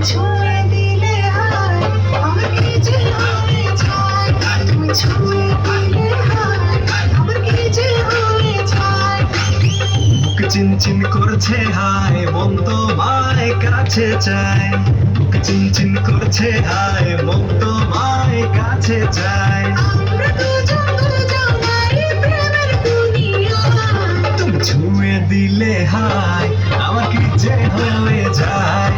ছুঁয়ে দিলে হায় আমার কি যে হয়ে যায়, তুমি ছুঁয়ে দিলে হায় আমার কি যে হয়ে যায়। বুক চিনচিন করছে হায় মন তোমায় কাছে চায়, বুক চিনচিন করছে হায় মন তোমায় কাছে চায়। আমরা দুজন দুজনারই প্রেমের দুনিয়ায়, তুমি ছুঁয়ে দিলে হায় আমার কি যে হয়ে যায়।